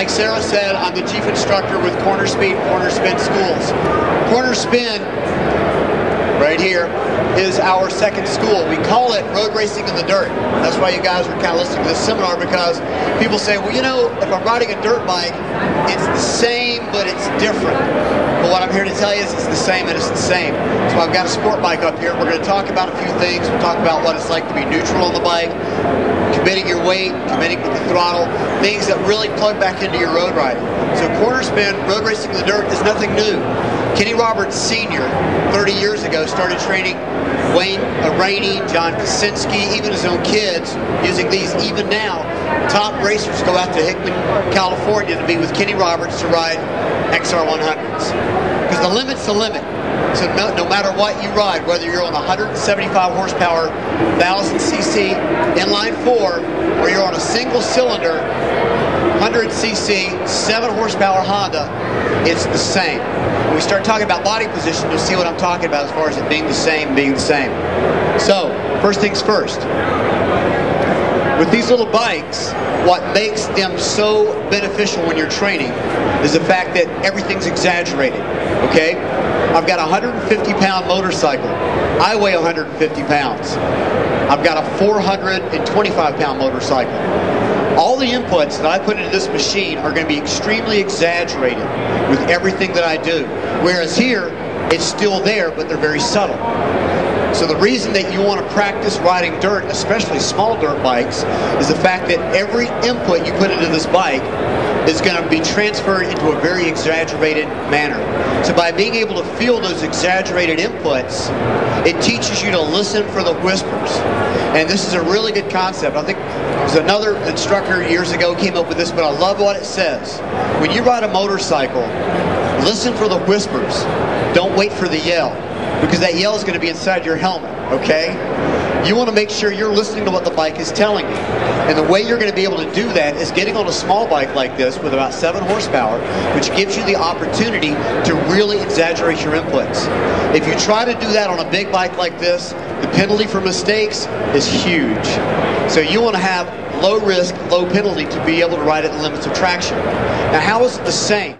Like Sarah said, I'm the chief instructor with Cornerspin Schools. Cornerspin, right here, is our second school. We call it Road Racing in the Dirt. That's why you guys are kind of listening to this seminar, because people say, well, you know, if I'm riding a dirt bike, it's the same, but it's different. But what I'm here to tell you is it's the same and it's the same. So I've got a sport bike up here. We're going to talk about a few things. We'll talk about what it's like to be neutral on the bike, committing your weight, committing with the throttle, things that really plug back into your road riding. So Cornerspin, Road Racing in the Dirt, is nothing new. Kenny Roberts Sr., 30 years ago, started training Wayne Rainey, John Kaczynski, even his own kids, using these. Even now, top racers go out to Hickman, California to be with Kenny Roberts to ride XR100s. Because the limit's the limit. So no matter what you ride, whether you're on a 175 horsepower, 1000cc inline 4, or you're on a single cylinder, 100cc, 7 horsepower Honda, it's the same. When we start talking about body position, you'll see what I'm talking about as far as it being the same, So, first things first. With these little bikes, what makes them so beneficial when you're training is the fact that everything's exaggerated, okay? I've got a 150-pound motorcycle. I weigh 150 pounds. I've got a 425-pound motorcycle. All the inputs that I put into this machine are going to be extremely exaggerated with everything that I do. Whereas here, it's still there, but they're very subtle. So the reason that you want to practice riding dirt, especially small dirt bikes, is the fact that every input you put into this bike is going to be transferred into a very exaggerated manner. So by being able to feel those exaggerated inputs, it teaches you to listen for the whispers. And this is a really good concept. I think there was another instructor years ago came up with this, but I love what it says. When you ride a motorcycle, listen for the whispers. Don't wait for the yell, because that yell is going to be inside your helmet, okay? You want to make sure you're listening to what the bike is telling you. And the way you're going to be able to do that is getting on a small bike like this with about 7 horsepower, which gives you the opportunity to really exaggerate your inputs. If you try to do that on a big bike like this, the penalty for mistakes is huge. So you want to have low risk, low penalty to be able to ride at the limits of traction. Now, how is it the same?